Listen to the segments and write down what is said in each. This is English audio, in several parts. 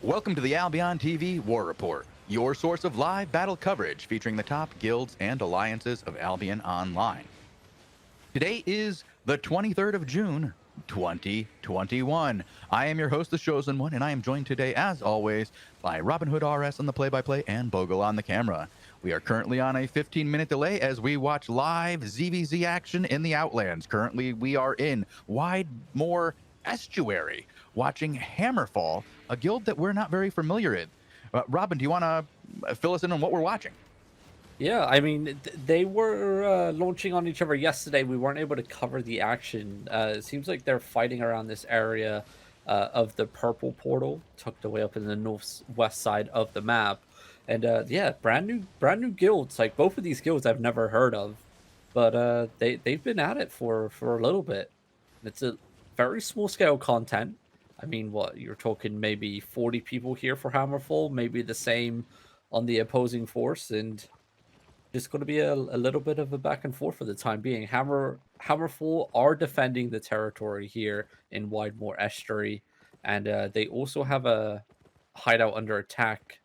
Welcome to the AlbionTV War Report, your source of live battle coverage featuring the top guilds and alliances of Albion Online. Today is the 23rd of June, 2021. I am your host, the Shozen One, and I am joined today, as always, by Robinhoodrs on the play-by-play and Bogul on the camera. We are currently on a 15-minute delay as we watch live ZVZ action in the Outlands. Currently, we are in Widemore Estuary, watching Hammerfall, a guild that we're not very familiar with. Robin, do you want to fill us in on what we're watching? Yeah, I mean, they were launching on each other yesterday. We weren't able to cover the action. It seems like they're fighting around this area of the purple portal, tucked away up in the northwest side of the map. And yeah, brand new guilds. Like both of these guilds, I've never heard of, but they've been at it for a little bit. It's a very small scale content. I mean, what you're talking maybe 40 people here for Hammerfall, maybe the same on the opposing force, and just going to be a little bit of a back and forth for the time being. Hammerfall are defending the territory here in Widemore Estuary, and they also have a hideout under attack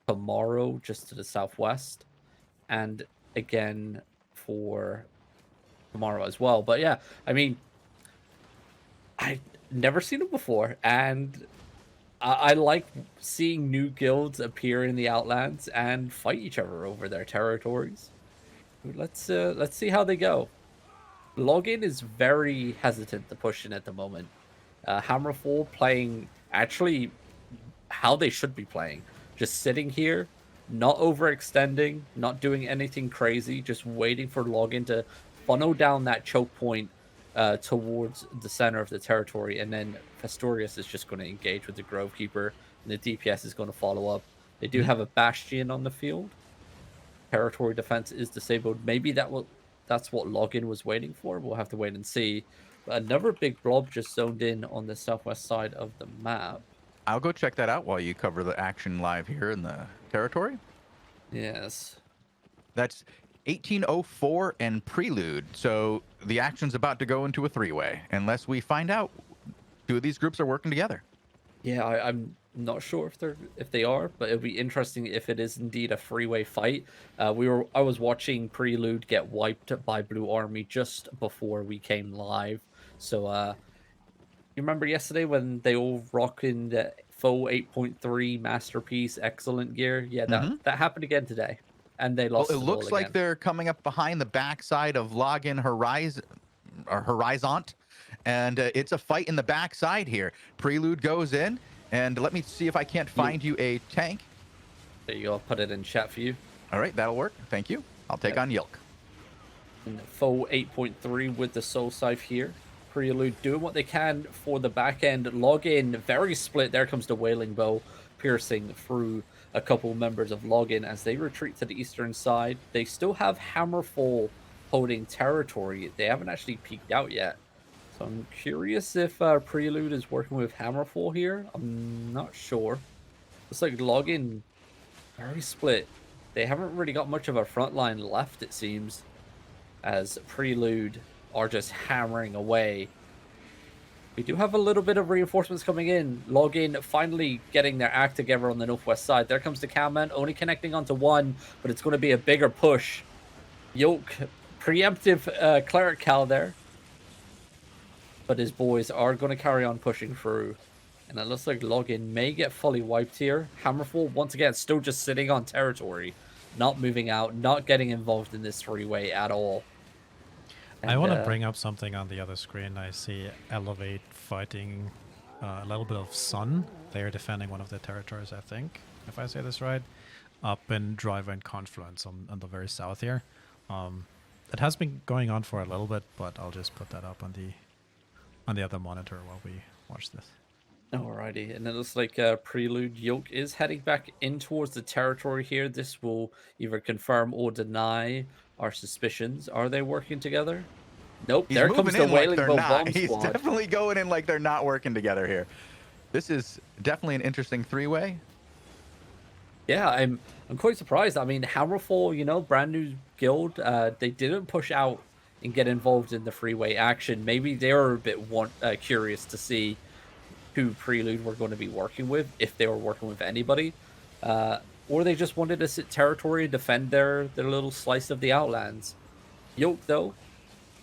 tomorrow, just to the southwest, and again for tomorrow as well. But yeah, I mean, I never seen them before, and I like seeing new guilds appear in the Outlands and fight each other over their territories. Let's see how they go. Login is very hesitant to push in at the moment. Hammerfall playing actually how they should be playing, just sitting here, not overextending, not doing anything crazy, just waiting for Login to funnel down that choke point towards the center of the territory, and then Festorius is just going to engage with the Grovekeeper, and the DPS is going to follow up. They do have a Bastion on the field. Territory defense is disabled. Maybe that's what Login was waiting for. We'll have to wait and see. But another big blob just zoned in on the southwest side of the map. I'll go check that out while you cover the action live here in the territory. Yes. That's 1804 and Prelude, so the action's about to go into a three-way, unless we find out two of these groups are working together. Yeah, I'm not sure if they are, but it'll be interesting if it is indeed a three-way fight. I was watching Prelude get wiped by Blue Army just before we came live. So you remember yesterday when they all rocking the faux 8.3 masterpiece excellent gear? Yeah, that happened again today. And they lost. Well, it looks like again. they're coming up behind the backside of Login Horizont, and it's a fight in the backside here. Prelude goes in, and let me see if I can't find you a tank. There you go. I'll put it in chat for you. All right, that'll work. Thank you. I'll take on Yilk. And faux 8.3 with the Soul Scythe here. Prelude doing what they can for the back end. Login very split. There comes the Wailing Bow, piercing through a couple members of Login as they retreat to the eastern side. They still have Hammerfall holding territory. They haven't actually peeked out yet. So I'm curious if Prelude is working with Hammerfall here. I'm not sure. Looks like Login very split. They haven't really got much of a front line left, it seems, as Prelude are just hammering away. We do have a little bit of reinforcements coming in. Login finally getting their act together on the northwest side. There comes the Cowman, only connecting onto one, but it's going to be a bigger push. Yoke, preemptive Cleric Cal there. But his boys are going to carry on pushing through. And it looks like Login may get fully wiped here. Hammerfall, once again, still just sitting on territory. Not moving out, not getting involved in this three-way at all. And, I want to bring up something on the other screen. I see Elevate fighting a little bit of Sun. They are defending one of their territories, I think, if I say this right, up in Driver and Confluence on the very south here. It has been going on for a little bit, but I'll just put that up on the other monitor while we watch this. Alrighty, and it looks like Prelude Yoke is heading back in towards the territory here. This will either confirm or deny our suspicions. Are they working together? Nope, He's there comes the Wailing Bow bomb He's squad. definitely going in like they're not working together here. This is definitely an interesting three-way. Yeah, I'm quite surprised. I mean, Hammerfall, you know, brand new guild. They didn't push out and get involved in the freeway action. Maybe they were a bit curious to see who Prelude were going to be working with, if they were working with anybody, or they just wanted to sit territory and defend their little slice of the Outlands. Yoke, though,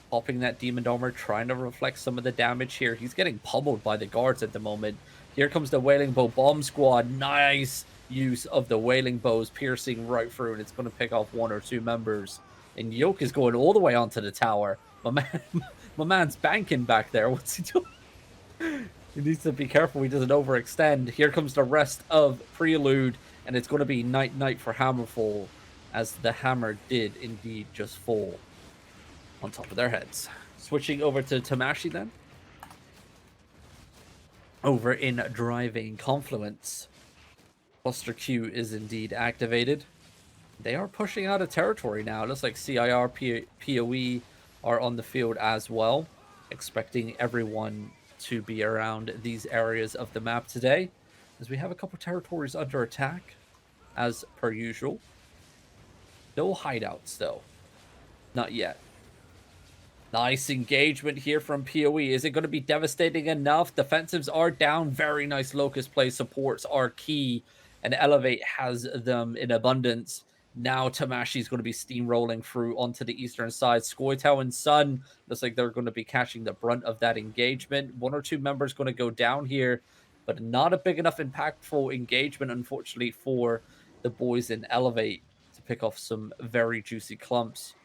popping that Demon Armor, trying to reflect some of the damage here. He's getting pummeled by the guards at the moment. Here comes the Wailing Bow Bomb Squad. Nice use of the Wailing Bows, piercing right through, and it's going to pick off 1 or 2 members. And Yoke is going all the way onto the tower. My man's banking back there. What's he doing? He needs to be careful he doesn't overextend. Here comes the rest of Prelude, and it's going to be night-night for Hammerfall, as the hammer did indeed just fall on top of their heads. Switching over to Tamashi then. Over in Driving Confluence, Cluster Q is indeed activated. They are pushing out of territory now. It looks like CIR, PoE are on the field as well. Expecting everyone to be around these areas of the map today, as we have a couple territories under attack, as per usual. No hideouts, though. Not yet. Nice engagement here from PoE. Is it going to be devastating enough? Defensives are down. Very nice Locust play. Supports are key. And Elevate has them in abundance. Now Tamashi's going to be steamrolling through onto the eastern side. Scoitel and Sun looks like they're going to be catching the brunt of that engagement. 1 or 2 members going to go down here, but not a big enough impactful engagement, unfortunately, for the boys in Elevate to pick off some very juicy clumps.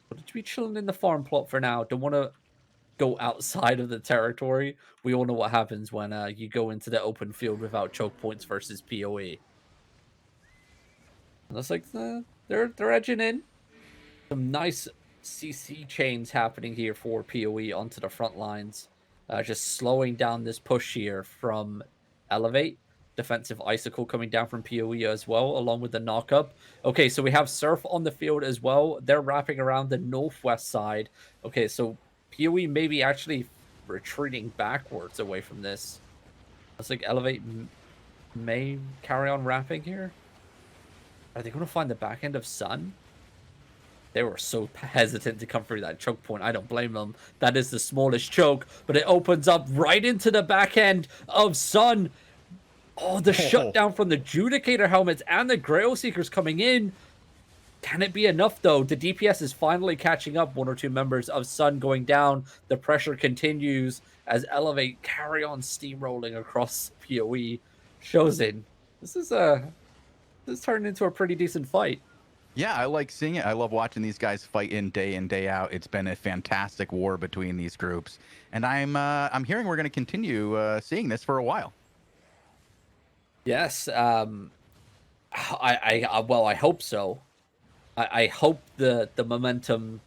But to be chilling in the farm plot for now. Don't want to go outside of the territory. We all know what happens when you go into the open field without choke points versus PoE. Looks like they're edging in. Some nice CC chains happening here for PoE onto the front lines. Just slowing down this push here from Elevate. Defensive Icicle coming down from PoE as well, along with the knock-up. Okay, so we have Surf on the field as well. They're wrapping around the northwest side. Okay, so PoE may be actually retreating backwards away from this. Looks like Elevate may carry on wrapping here. Are they going to find the back end of Sun? They were so hesitant to come through that choke point. I don't blame them. That is the smallest choke, but it opens up right into the back end of Sun. Oh, the shutdown from the Judicator helmets and the Grail Seekers coming in. Can it be enough, though? The DPS is finally catching up. 1 or 2 members of Sun going down. The pressure continues as Elevate carry on steamrolling across PoE. Shozen, this is turned into a pretty decent fight. Yeah, I like seeing it. I love watching these guys fight in, day out. It's been a fantastic war between these groups, and I'm hearing we're going to continue seeing this for a while. Yes, well, I hope so. I hope the momentum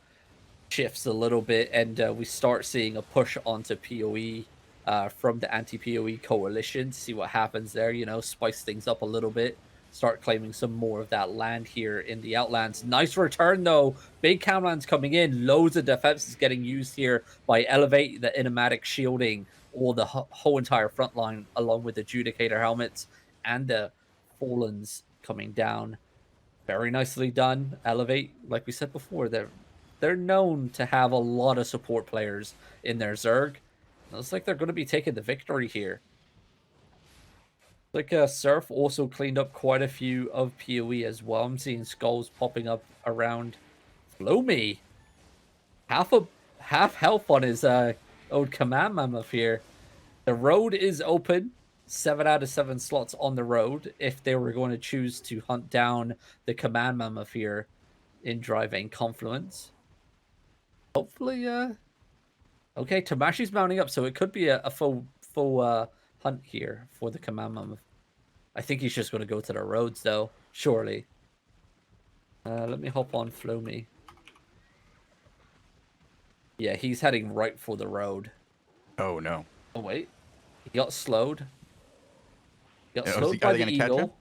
shifts a little bit and we start seeing a push onto PoE from the anti-PoE coalition to see what happens there. You know, spice things up a little bit. Start claiming some more of that land here in the Outlands. Nice return, though. Big camlands coming in. Loads of defenses getting used here by Elevate, the Innomatic shielding, or the whole entire front line, along with the Judicator helmets and the Fallens coming down. Very nicely done. Elevate, like we said before, they're known to have a lot of support players in their Zerg. It looks like they're going to be taking the victory here. Like Surf also cleaned up quite a few of PoE as well. I'm seeing skulls popping up around. Flow me. Half health on his old command mammoth here. The road is open. 7 out of 7 slots on the road if they were going to choose to hunt down the command mammoth here in Driving Confluence. Hopefully, okay, Tamashi's mounting up, so it could be a full hunt here for the command mammoth. I think he's just going to go to the roads, though, surely. Let me hop on Flow Me. Yeah, he's heading right for the road. Oh, no. Oh, wait. He got slowed. Got slowed Are by they the going to catch him? Eagle.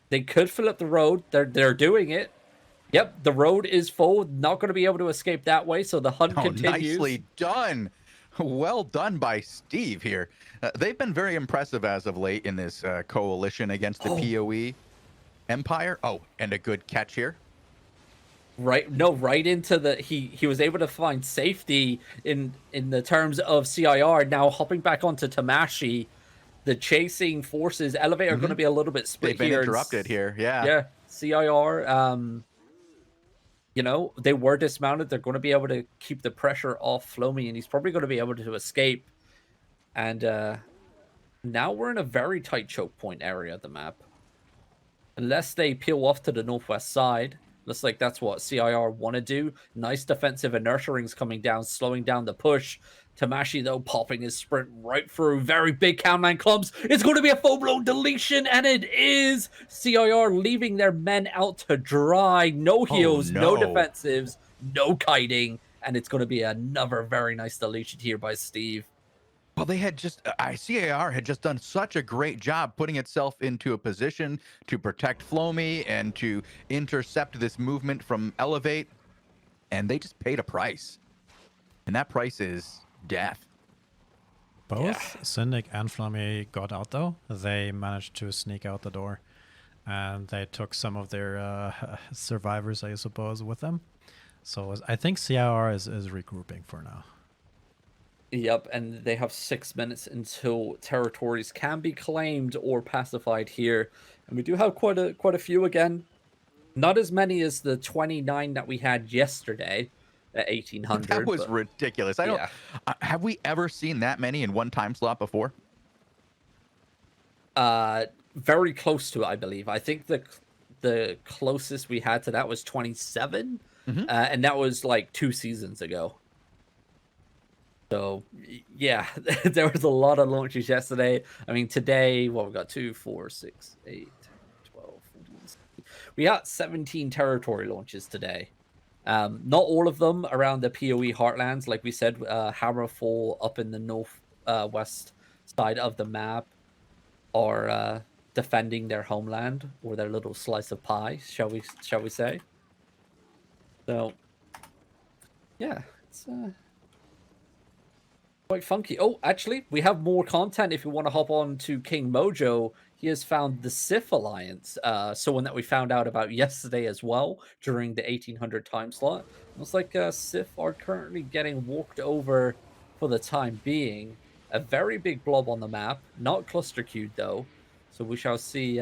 They could fill up the road. They're doing it. Yep, the road is full. Not going to be able to escape that way, so the hunt continues. Nicely done. Well done by Steve here. They've been very impressive as of late in this coalition against the PoE Empire. Oh, and a good catch here. right into the he was able to find safety in the terms of CIR. Now hopping back onto Tamashi, the chasing forces Elevate are going to be a little bit split They've been here. interrupted here. Yeah. Yeah, CIR. You know, they were dismounted. They're going to be able to keep the pressure off Flomi, and he's probably going to be able to escape. And now we're in a very tight choke point area of the map. Unless they peel off to the northwest side. Looks like that's what CIR want to do. Nice defensive inertia rings coming down, slowing down the push. Tamashi, though, popping his sprint right through. Very big countman clubs. It's going to be a full-blown deletion, and it is. CIR leaving their men out to dry. No heals, no defensives, no kiting, and it's going to be another very nice deletion here by Steve. Well, they had just, CAR had just done such a great job putting itself into a position to protect Flomi and to intercept this movement from Elevate. And they just paid a price. And that price is death. Both Syndic and Flomi got out, though. They managed to sneak out the door. And they took some of their survivors, I suppose, with them. So I think CIR is regrouping for now. Yep, and they have 6 minutes until territories can be claimed or pacified here. And we do have quite a few again. Not as many as the 29 that we had yesterday at 1800. That was ridiculous. I don't have we ever seen that many in one time slot before? Very close to it, I believe. I think the closest we had to that was 27, and that was like 2 seasons ago. So, yeah, there was a lot of launches yesterday. I mean, today, well, we got 2, 4, 6, 8, 12, 14, 16. We got 17 territory launches today. Not all of them around the PoE heartlands. Like we said, Hammerfall up in the north west side of the map are defending their homeland or their little slice of pie, shall we say. So, yeah, it's... quite funky. Oh, actually, we have more content if you want to hop on to King Mojo. He has found the Sith Alliance, someone that we found out about yesterday as well during the 1800 time slot. Looks like Sith are currently getting walked over for the time being. A very big blob on the map, not cluster queued though. So we shall see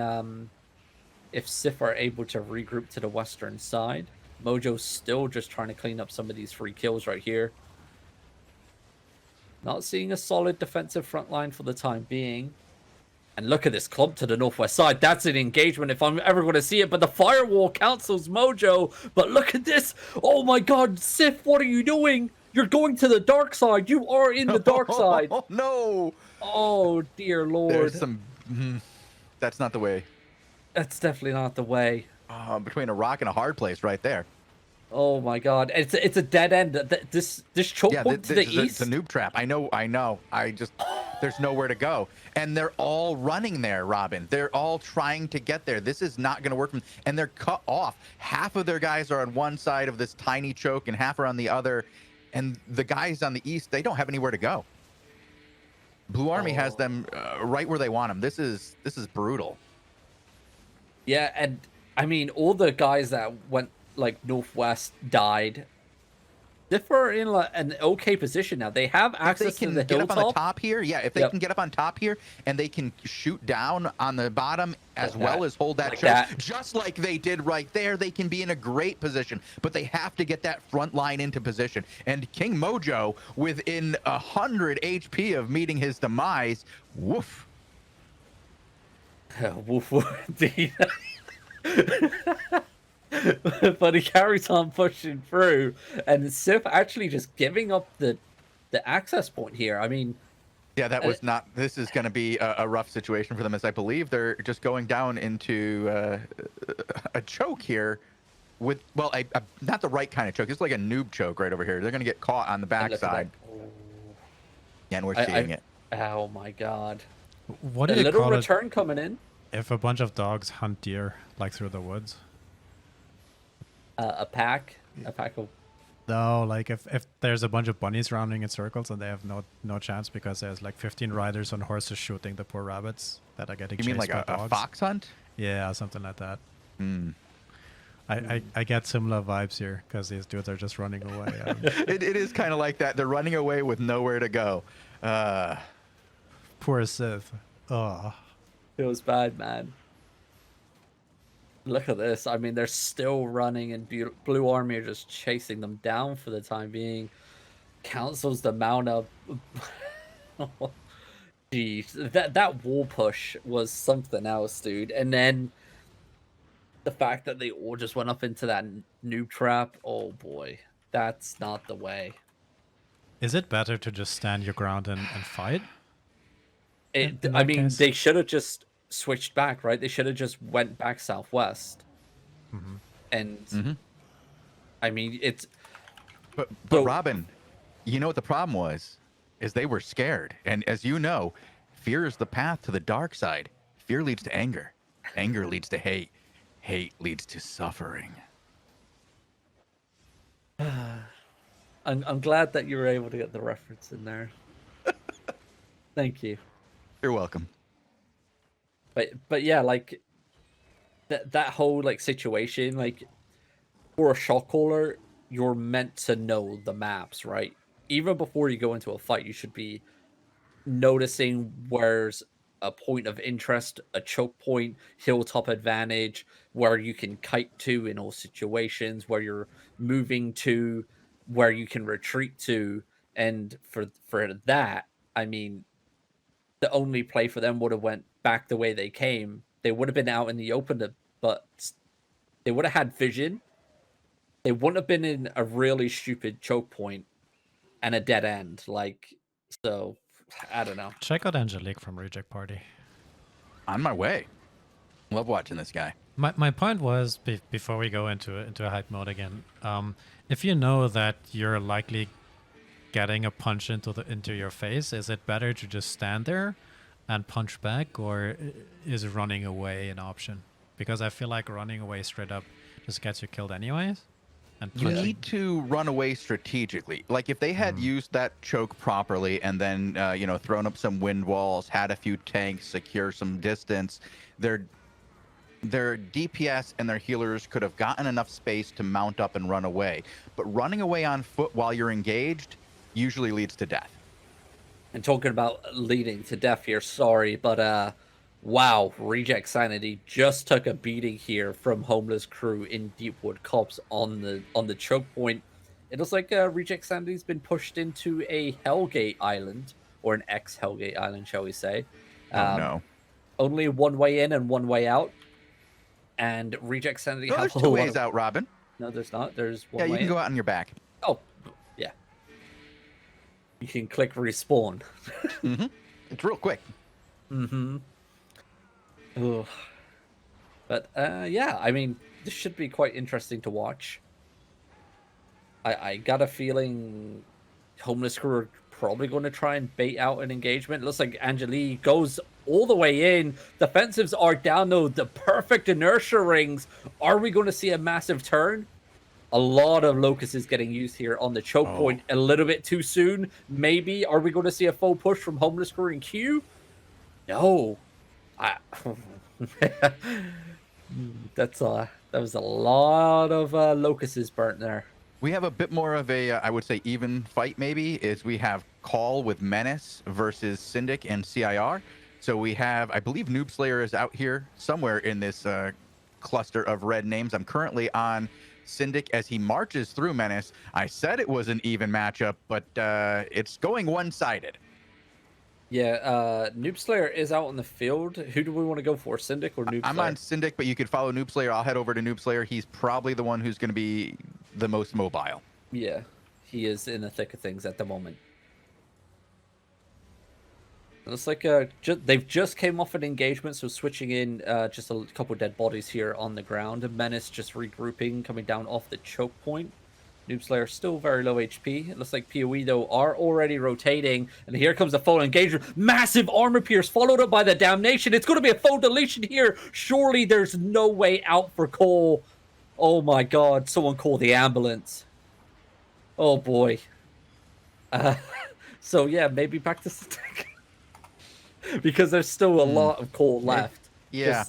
if Sith are able to regroup to the western side. Mojo's still just trying to clean up some of these free kills right here. Not seeing a solid defensive front line for the time being. And look at this clump to the northwest side. That's an engagement if I'm ever going to see it. But the firewall cancels Mojo. But look at this. Oh my god, Sif, what are you doing? You're going to the dark side. You are in the dark side. Oh, no. Oh, dear Lord. There's some... that's not the way. That's definitely not the way. Between a rock and a hard place right there. Oh my god, it's a dead end. This choke point to the east. It's a noob trap. I know. I just there's nowhere to go, and they're all running there, Robin. They're all trying to get there. This is not going to work, and they're cut off. Half of their guys are on one side of this tiny choke, and half are on the other. And the guys on the east, they don't have anywhere to go. Blue Army has them right where they want them. This is brutal. Yeah, and I mean all the guys that went like northwest died. They're in like an okay position now. They have access to the hilltop. Get up on the top here, if they can get up on top here and they can shoot down on the bottom as well as hold that choke, just like they did right there, they can be in a great position. But they have to get that front line into position. And King Mojo, within 100 HP of meeting his demise, woof. Woof, indeed. But he carries on pushing through, and Sif actually just giving up the access point here. I mean, yeah, that was not. This is going to be a rough situation for them, as I believe they're just going down into a choke here. With not the right kind of choke. It's like a noob choke right over here. They're going to get caught on the backside. Yeah, and we're seeing it. Oh my god! What do you little call return it coming in? if a bunch of dogs hunt deer like through the woods? A pack of... No, like if there's a bunch of bunnies rounding in circles and they have no chance because there's like 15 riders on horses shooting the poor rabbits that are getting chased by dogs. You mean like a fox hunt? Yeah, something like that. I get similar vibes here because these dudes are just running away. It is kind of like that. They're running away with nowhere to go. Poor Sith. Oh. Feels bad, man. Look at this. I mean, they're still running, and Blue Army are just chasing them down for the time being. Cancels the mount up. Jeez, that wall push was something else, dude. And then the fact that they all just went up into that noob trap. Oh boy, that's not the way. Is it better to just stand your ground and fight? I mean, they should have just switched back, right? They should have just went back southwest. And I mean, it's but Robin, you know what the problem was? Is they were scared. And as you know, fear is the path to the dark side. Fear leads to anger. Anger leads to hate. Hate leads to suffering. I'm glad that you were able to get the reference in there. Thank you. You're welcome. But yeah, like that whole like situation, like for a shot caller, you're meant to know the maps, right? Even before you go into a fight, you should be noticing where's a point of interest, a choke point, hilltop advantage, where you can kite to in all situations, where you're moving to, where you can retreat to. And for that, I mean, the only play for them would have went back the way they came. They would have been out in the open, but they would have had vision. They wouldn't have been in a really stupid choke point and a dead end. Like, so I don't know. Check out Angelique from Reject Party. On my way. Love watching this guy. My point was, before we go into a hype mode again, if you know that you're likely getting a punch into your face, is it better to just stand there and punch back, or is running away an option? Because I feel like running away straight up just gets you killed anyways. And you need to run away strategically. Like if they had used that choke properly and then thrown up some wind walls, had a few tanks, secure some distance, their DPS and their healers could have gotten enough space to mount up and run away. But running away on foot while you're engaged usually leads to death. And talking about leading to death here, sorry, but wow, Reject Sanity just took a beating here from Homeless Crew in Deepwood Copse on the choke point. It looks like Reject Sanity's been pushed into a Hellgate island, or an ex-Hellgate island, shall we say. No. Only one way in and one way out. And Reject Sanity there's two ways out, Robin. No, there's not. There's one way. Yeah, you can in. go out on your back. Oh, yeah. You can click respawn. It's real quick. Ugh. But yeah, I mean, this should be quite interesting to watch. I got a feeling Homeless Crew are probably going to try and bait out an engagement. It looks like Angelique goes all the way in. Defensives are down though. The perfect inertia rings. Are we going to see a massive turn? A lot of Locust is getting used here on the choke point a little bit too soon. Maybe. Are we going to see a full push from Homeless Crew in Q? No. That was a lot of Locusts burnt there. We have a bit more of a, I would say, even fight maybe, is we have Call with Menace versus Syndic and CIR. So we have, I believe Noob Slayer is out here somewhere in this cluster of red names. I'm currently on Syndic as he marches through Menace. I said it was an even matchup, but it's going one-sided. Yeah, Noob Slayer is out on the field. Who do we want to go for, Syndic or Noob Slayer? I'm on Syndic, but you could follow Noob Slayer. I'll head over to Noob Slayer. He's probably the one who's going to be the most mobile. Yeah, he is in the thick of things at the moment. It looks like they've just came off an engagement, so switching in just a couple dead bodies here on the ground. Menace just regrouping, coming down off the choke point. Noob Slayer still very low HP. It looks like PoE, though, are already rotating. And here comes a full engagement. Massive armor pierce, followed up by the damnation. It's going to be a full deletion here. Surely there's no way out for Cole. Oh, my God. Someone call the ambulance. Oh, boy. So, yeah, maybe back to Syndic. Because there's still a lot of Cole left. Yeah.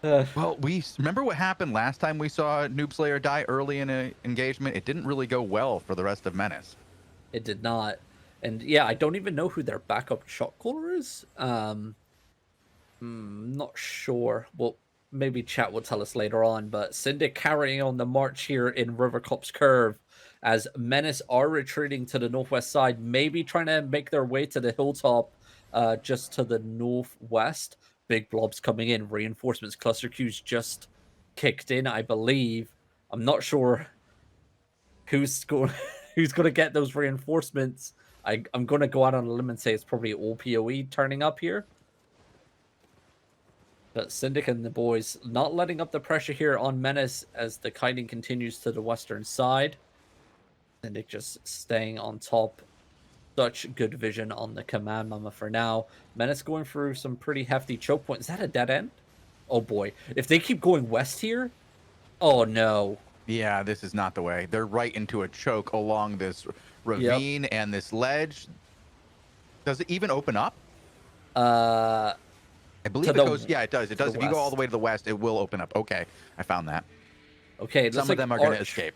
Well, we remember what happened last time we saw Noob Slayer die early in an engagement. It didn't really go well for the rest of Menace. It did not. And yeah, I don't even know who their backup shot caller is. Not sure. Well, maybe chat will tell us later on. But Syndic carrying on the march here in Rivercop's Curve as Menace are retreating to the northwest side, maybe trying to make their way to the hilltop just to the northwest. Big blobs coming in. Reinforcements, cluster queues just kicked in, I believe. I'm not sure who's going who's going to get those reinforcements. I'm going to go out on a limb and say it's probably all PoE turning up here. But Syndic and the boys not letting up the pressure here on Menace as the kiting continues to the western side. Syndic just staying on top. Such good vision on the command mama for now. Menace going through some pretty hefty choke points. Is that a dead end? Oh boy. If they keep going west here, oh no. Yeah, this is not the way. They're right into a choke along this ravine and this ledge. Does it even open up? I believe it goes. Yeah, it does. It does. If you go all the way to the west, it will open up. Okay, I found that. Okay, some of them are going to escape.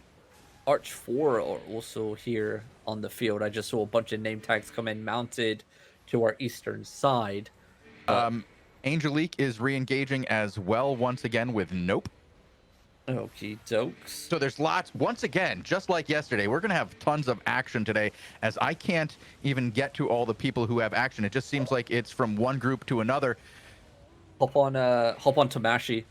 Arch 4 are also here on the field. I just saw a bunch of name tags come in mounted to our eastern side. Angelique is re-engaging as well once again with Nope. Okie dokes. So there's lots, once again, just like yesterday, we're going to have tons of action today, as I can't even get to all the people who have action. It just seems like it's from one group to another. Hop on Tamashi.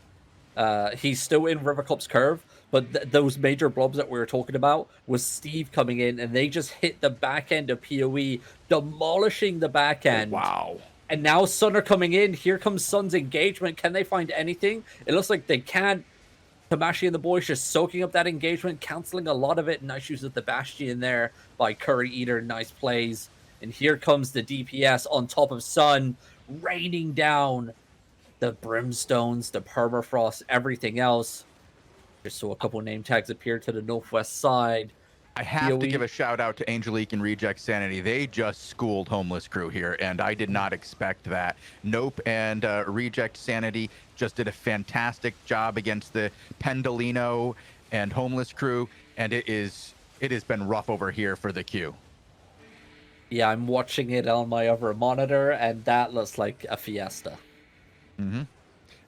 He's still in Rivercop's Curve, but those major blobs that we were talking about was Steve coming in, and they just hit the back end of PoE, demolishing the back end. Wow. And now Sun are coming in. Here comes Sun's engagement. Can they find anything? It looks like they can't. Tamashi and the boys just soaking up that engagement, canceling a lot of it. Nice use of the Bastion there by Curry Eater. Nice plays. And here comes the DPS on top of Sun, raining down the brimstones, the permafrost, everything else. Just saw a couple name tags appear to the northwest side. I have to give a shout out to Angelique and Reject Sanity. They just schooled Homeless Crew here, and I did not expect that. Nope and Reject Sanity just did a fantastic job against the Pendolino and Homeless Crew, and it has been rough over here for the queue. Yeah, I'm watching it on my other monitor, and that looks like a fiesta. Mm-hmm.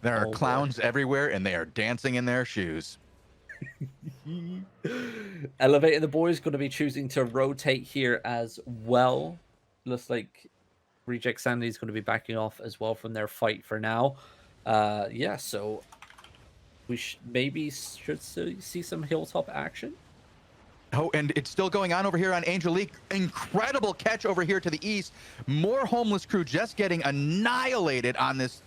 There are clowns everywhere, and they are dancing in their shoes. Elevating the boys going to be choosing to rotate here as well. Looks like Reject Sanity is going to be backing off as well from their fight for now. Yeah, so we maybe should see some hilltop action. Oh, and it's still going on over here on Angelique. Incredible catch over here to the east. More Homeless Crew just getting annihilated on this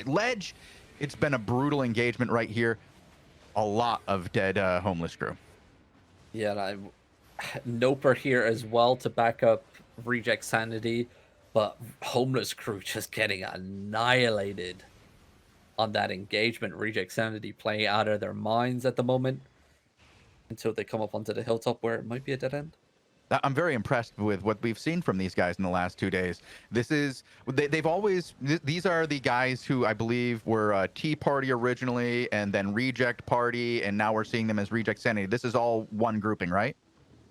ledge. It's been a brutal engagement right here. A lot of dead Homeless Crew. Yeah, and I'm Noper here as well to back up Reject Sanity, but Homeless Crew just getting annihilated on that engagement. Reject Sanity playing out of their minds at the moment until they come up onto the hilltop where it might be a dead end. I'm very impressed with what we've seen from these guys in the last 2 days. These are the guys who I believe were Tea Party originally, and then Reject Party, and now we're seeing them as Reject Sanity. This is all one grouping, right?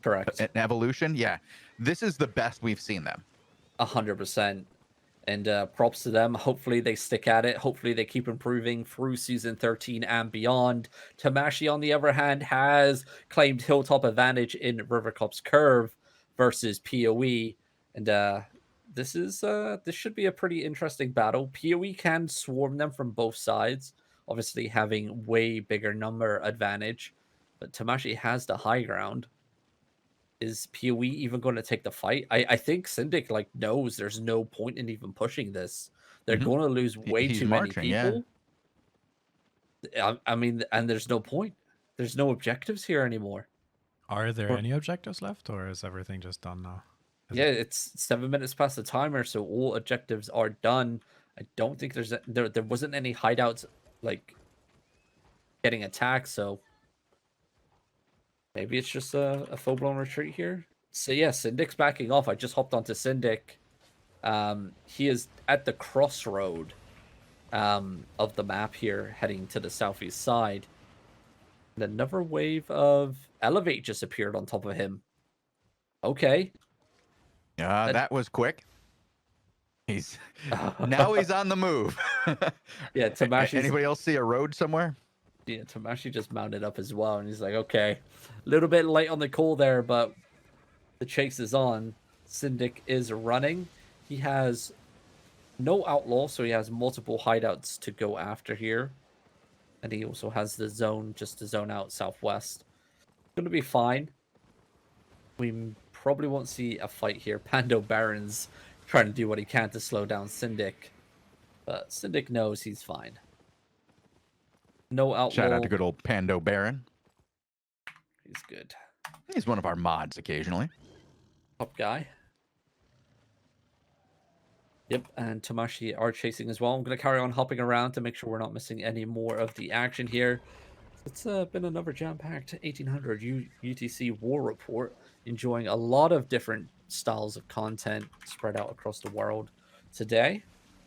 Correct. An evolution, yeah. This is the best we've seen them. 100%. And props to them. Hopefully they stick at it. Hopefully they keep improving through Season 13 and beyond. Tamashi, on the other hand, has claimed hilltop advantage in Rivercop's Curve versus PoE. And this should be a pretty interesting battle. PoE can swarm them from both sides, obviously having way bigger number advantage. But Tamashi has the high ground. Is PoE even going to take the fight? I think Syndic knows there's no point in even pushing this. They're going to lose way too many people. Yeah. I mean, and there's no point. There's no objectives here anymore. Are there any objectives left, or is everything just done now? It's 7 minutes past the timer, so all objectives are done. I don't think there wasn't any hideouts getting attacked, so maybe it's just a full-blown retreat here. So yeah, Syndic's backing off. I just hopped onto Syndic. He is at the crossroad of the map here, heading to the southeast side. And another wave of Elevate just appeared on top of him. Okay. That was quick. Now he's on the move. Yeah, Anybody else see a road somewhere? Yeah, Tamashi just mounted up as well, and he's like, okay, a little bit late on the call there, but the chase is on. Syndic is running. He has no outlaw, so he has multiple hideouts to go after here. And he also has the zone, just to zone out southwest. Going to be fine. We probably won't see a fight here. Pando Baron's trying to do what he can to slow down Syndic. But Syndic knows he's fine. No outlaw. Shout out to good old Pando Baron. He's good. He's one of our mods occasionally. Top guy. Yep, and Tamashi are chasing as well. I'm going to carry on hopping around to make sure we're not missing any more of the action here. It's been another jam-packed 1800 UTC War Report. Enjoying a lot of different styles of content spread out across the world today.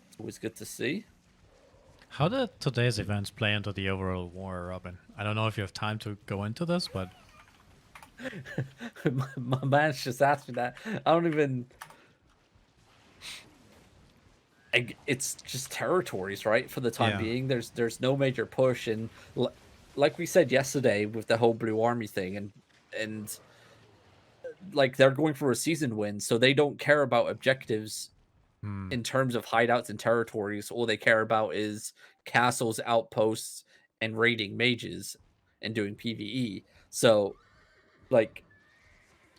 It's always good to see. How did today's events play into the overall war, Robin? I don't know if you have time to go into this, but... My man's just asked me that. I don't even... It's just territories, right? For the time being, there's no major push, and like we said yesterday with the whole Blue Army thing, and like they're going for a season win, so they don't care about objectives in terms of hideouts and territories. All they care about is castles, outposts, and raiding mages and doing PvE. So, like,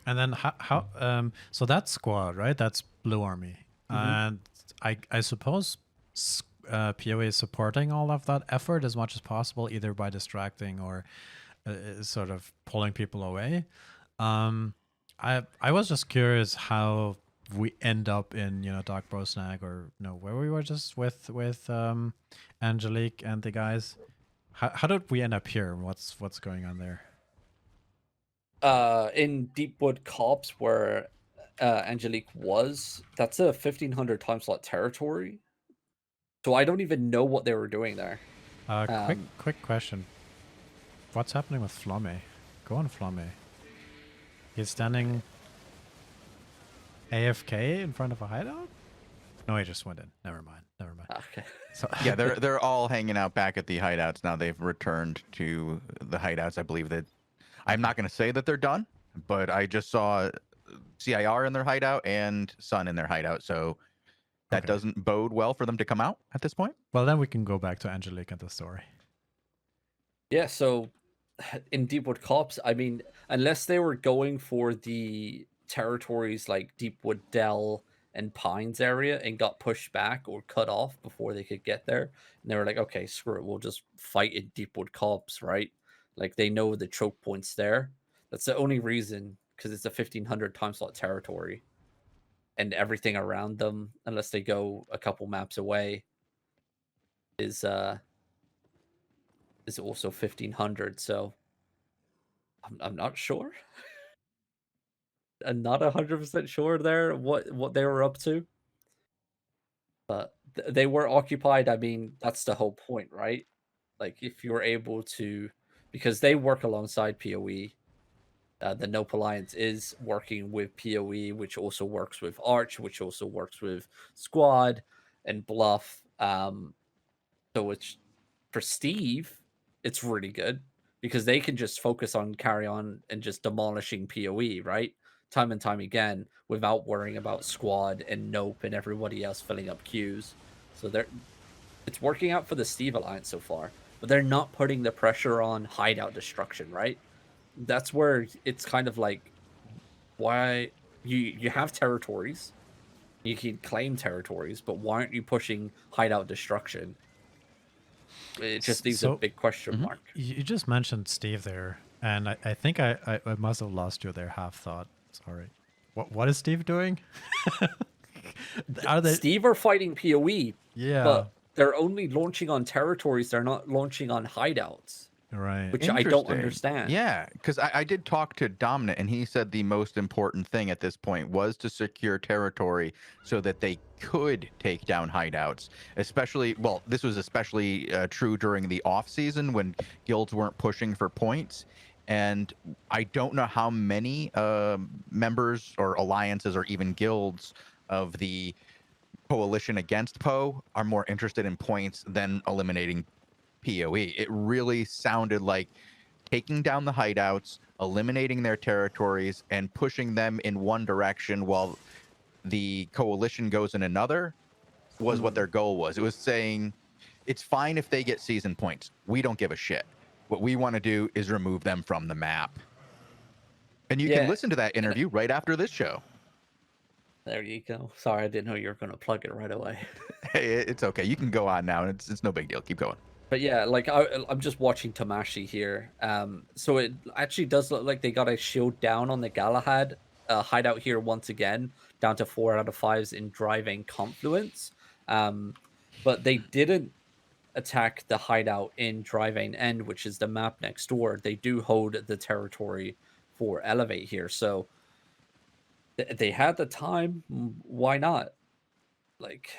and then how so that's squad, right? That's Blue Army, and I suppose PoE is supporting all of that effort as much as possible, either by distracting or sort of pulling people away. I was just curious how we end up in, you know, Dark Bro Snag, or no, where we were just with Angelique and the guys. How did we end up here? What's going on there? In Deepwood Copse, where Angelique was, that's a 1500 time slot territory. So I don't even know what they were doing there. Quick question. What's happening with Flamme? Go on, Flamme. He's standing AFK in front of a hideout? No, he just went in. Never mind. Okay. So, yeah, they're all hanging out back at the hideouts now. They've returned to the hideouts. I believe that I'm not going to say that they're done, but I just saw CIR in their hideout and Sun in their hideout, so that doesn't bode well for them to come out at this point. Well, then we can go back to Angelique and the story. Yeah, so in Deepwood Copse, I mean, unless they were going for the territories like Deepwood Dell and Pines area and got pushed back or cut off before they could get there, and they were like, okay, screw it, we'll just fight in Deepwood Copse, right? Like, they know the choke points there. That's the only reason, because it's a 1500 time slot territory, and everything around them, unless they go a couple maps away, is also 1500. So I'm not sure. I'm not 100% sure there what they were up to, but they were occupied. I mean, that's the whole point, right? Like, if you're able to, because they work alongside PoE. The Nope Alliance is working with PoE, which also works with Arch, which also works with Squad and Bluff. So it's, for Steve, it's really good because they can just focus on carry on and just demolishing PoE, right? Time and time again, without worrying about Squad and Nope and everybody else filling up queues. So it's working out for the Steve Alliance so far, but they're not putting the pressure on hideout destruction, right? That's where it's kind of like, why you have territories, you can claim territories, but why aren't you pushing hideout destruction? It just leaves a big question mark. You just mentioned Steve there, and I think I must have lost you there half thought. Sorry. What is Steve doing? Steve are fighting PoE. Yeah. But they're only launching on territories. They're not launching on hideouts. Right. which I don't Interesting. understand. Yeah, because I did talk to Dominic, and he said the most important thing at this point was to secure territory so that they could take down hideouts. Especially, well, this was especially true during the off season when guilds weren't pushing for points. And I don't know how many members or alliances or even guilds of the coalition against Poe are more interested in points than eliminating PoE. It really sounded like taking down the hideouts, eliminating their territories, and pushing them in one direction while the coalition goes in another was what their goal was. It was saying it's fine if they get season points. We don't give a shit. What we want to do is remove them from the map. And you can listen to that interview right after this show. There you go. Sorry, I didn't know you were going to plug it right away. Hey, it's okay. You can go on now. It's no big deal. Keep going. But yeah, like I'm just watching Tamashi here. So it actually does look like they got a shield down on the Galahad hideout here once again, down to 4 out of 5s in driving confluence. But they didn't attack the hideout in driving end, which is the map next door. They do hold the territory for elevate here, so they had the time. Why not? Like.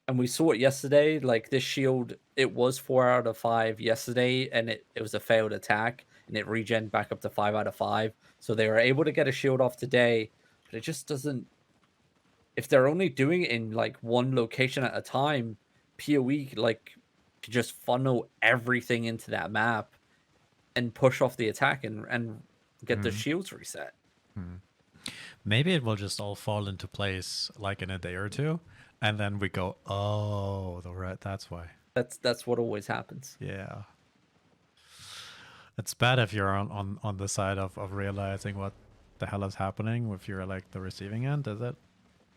And we saw it yesterday, like this shield, it was 4 out of 5 yesterday, and it was a failed attack, and it regen back up to 5 out of 5. So they were able to get a shield off today, but it just doesn't... If they're only doing it in, like, one location at a time, PoE, like, could just funnel everything into that map and push off the attack and get the shields reset. Maybe it will just all fall into place, like, in a day or two. And then we go, oh, that's why. That's what always happens. Yeah. It's bad if you're on the side of realizing what the hell is happening if you're like the receiving end, is it?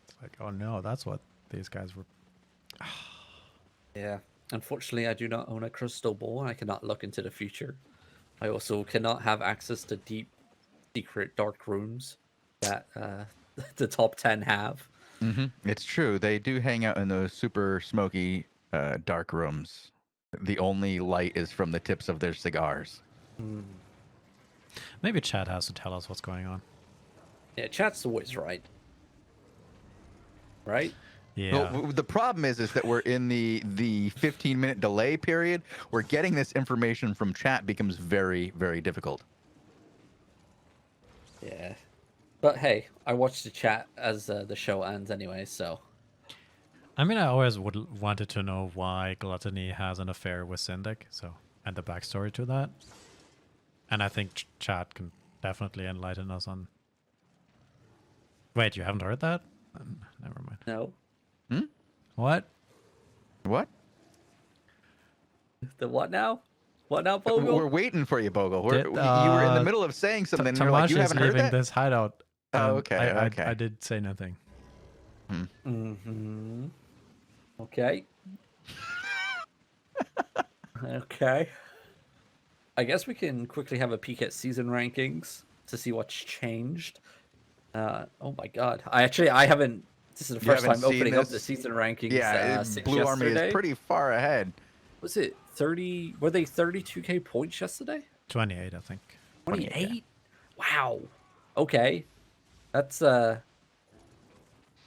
It's like, oh no, that's what these guys were. Yeah. Unfortunately, I do not own a crystal ball. I cannot look into the future. I also cannot have access to deep, secret, dark rooms that the top 10 have. It's true. They do hang out in those super smoky, dark rooms. The only light is from the tips of their cigars. Maybe chat has to tell us what's going on. Yeah, chat's always right. Right? Yeah. Well, the problem is that we're in the 15-minute delay period where getting this information from chat becomes very, very difficult. Yeah. But hey, I watch the chat as the show ends anyway, so. I mean, I always wanted to know why Gluttony has an affair with Syndic, so, and the backstory to that. And I think chat can definitely enlighten us on... Wait, you haven't heard that? Never mind. No. What? What? The what now? What now, Bogul? We're waiting for you, Bogul. You were in the middle of saying something, and you're like, you haven't heard that? This hideout. Oh, okay, okay. I did say nothing. Okay. Okay. I guess we can quickly have a peek at season rankings to see what's changed. Oh my god. I haven't... This is the first time opening up the season rankings. Yeah, Blue Army is pretty far ahead. Was it 30? Were they 32k points yesterday? 28, I think. 28? Yeah. Wow. Okay. That's a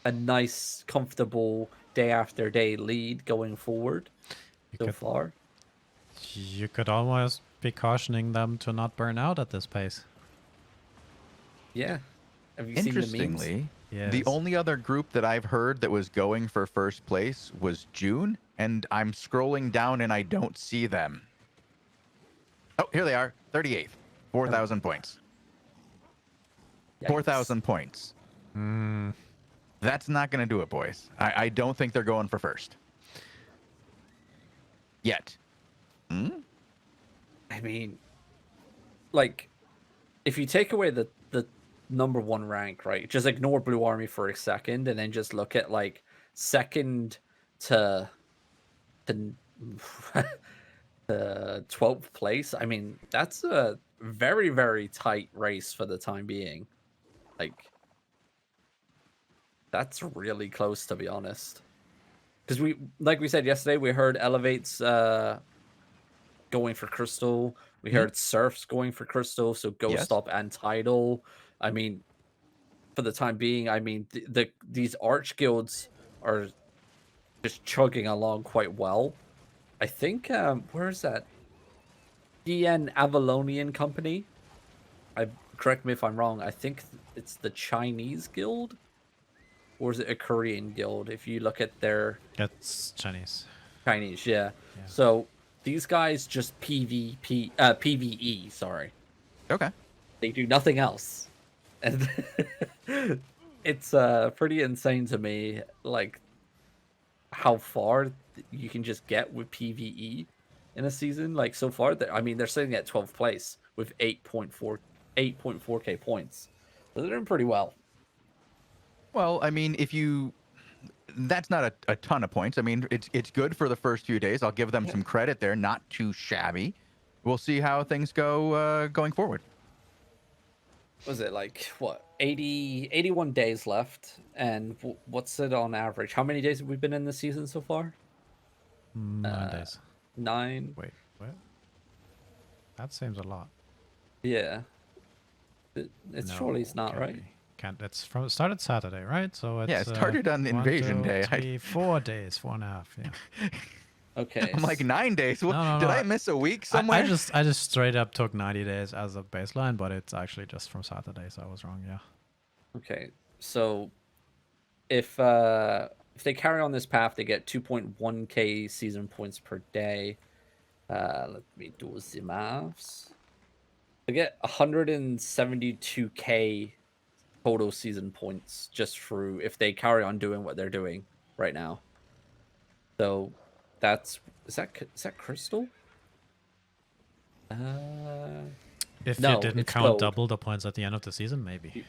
nice, comfortable day after day lead going forward so far. You could almost be cautioning them to not burn out at this pace. Yeah. Have you seen the memes? Interestingly, Yes. the only other group that I've heard that was going for first place was June, and I'm scrolling down and I don't see them. Oh, here they are, 38th, 4,000 points. Yikes. 4,000 points. That's not going to do it, boys. I don't think they're going for first. Yet. I mean, like, if you take away the number one rank, right? Just ignore Blue Army for a second, and then just look at like second to 12th place. I mean, that's a very, very tight race for the time being. Like, that's really close, to be honest. Because like we said yesterday, we heard Elevate's going for Crystal. We Mhm. heard Surf's going for Crystal, so Ghost Yes. Stop and Tidal. I mean, for the time being, I mean, these arch guilds are just chugging along quite well. I think where is that? DN Avalonian Company. I correct me if I'm wrong. I think it's the Chinese guild, or is it a Korean guild? If you look at their It's Chinese. Chinese, yeah. Yeah. So these guys just PVE. Sorry, Okay. they do nothing else, and it's pretty insane to me. Like how far you can just get with PVE in a season. Like so far, I mean, they're sitting at 12th place with 8.4K points. So they're doing pretty well. Well, I mean, that's not a ton of points. I mean, it's good for the first few days. I'll give them some credit there. Not too shabby. We'll see how things go going forward. Was it like what 81 days left? And what's it on average? How many days have we been in the season so far? 9 days. 9. Wait, what? That seems a lot. Yeah. It's No, surely it's not, can't right? be. Can't. It started Saturday, right? So it's Yeah, it started on 1, Invasion 2, Day. 3, 4 days, 4.5. Yeah. Okay. I'm like 9 days. What, No, did no, I miss a week somewhere? I just straight up took 90 days as a baseline, but it's actually just from Saturday, so I was wrong. Yeah. Okay. So if they carry on this path, they get 2.1k season points per day. Let me do the maths. They get 172k total season points just through if they carry on doing what they're doing right now. So is that Crystal? If No, you didn't it's count gold. double the points at the end of the season, maybe.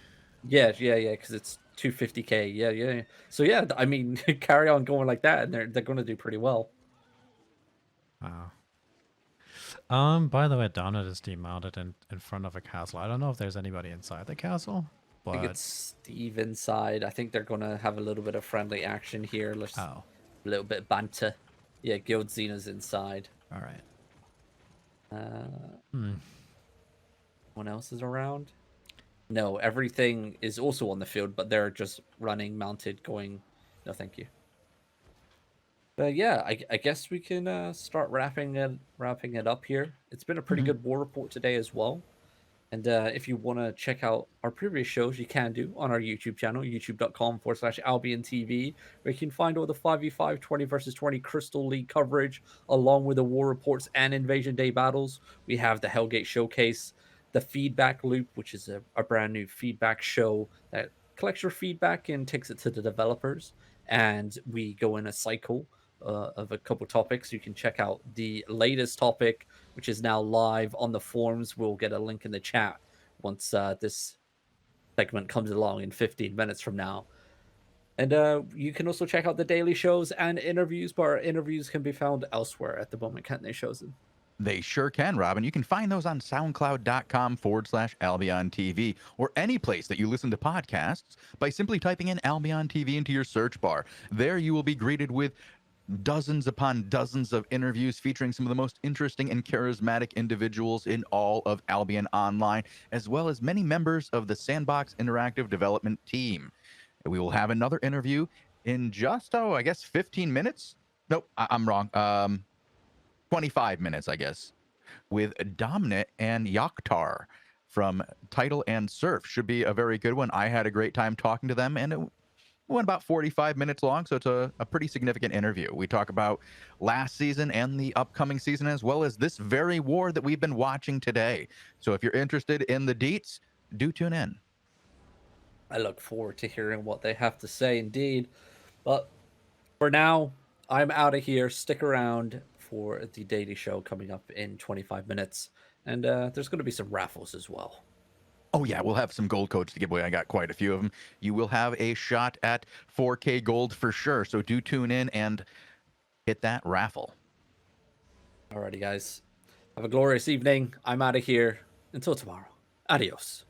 Yeah, because it's 250k. Yeah. So yeah, I mean, carry on going like that, and they're going to do pretty well. Wow. By the way, Donut is demounted in front of a castle. I don't know if there's anybody inside the castle, I think but it's Steve inside. I think they're going to have a little bit of friendly action here. Let's oh, a little bit of banter. Yeah, Guild Xena's inside. all right. One else is around. No, everything is also on the field, but they're just running, mounted, going. No, thank you. But yeah, I guess we can start wrapping it up here. It's been a pretty good war report today as well. And if you want to check out our previous shows, you can do on our YouTube channel, youtube.com/AlbionTV, where you can find all the 5v5, 20 versus 20 Crystal League coverage, along with the war reports and Invasion Day battles. We have the Hellgate Showcase, the Feedback Loop, which is a brand new feedback show that collects your feedback and takes it to the developers. And we go in a cycle of a couple topics. You can check out the latest topic, which is now live on the forums. We'll get a link in the chat once this segment comes along in 15 minutes from now. And you can also check out the daily shows and interviews, but our interviews can be found elsewhere at the moment, can't they, Shozen? They sure can, Robin. You can find those on soundcloud.com/AlbionTV or any place that you listen to podcasts by simply typing in Albion TV into your search bar. There you will be greeted with dozens upon dozens of interviews featuring some of the most interesting and charismatic individuals in all of Albion Online, as well as many members of the Sandbox Interactive Development team. We will have another interview in just, I guess 15 minutes. Nope, I'm wrong. 25 minutes, I guess, with Dominic and Yakhtar from Title and Surf. Should be a very good one. I had a great time talking to them, and it went about 45 minutes long, so it's a pretty significant interview. We talk about last season and the upcoming season, as well as this very war that we've been watching today. So if you're interested in the deets, do tune in. I look forward to hearing what they have to say, indeed. But for now, I'm out of here. Stick around for the daily show coming up in 25 minutes. And there's going to be some raffles as well. Oh, yeah, we'll have some gold codes to give away. I got quite a few of them. You will have a shot at 4K gold for sure. So do tune in and hit that raffle. Alrighty, guys. Have a glorious evening. I'm out of here. Until tomorrow. Adios.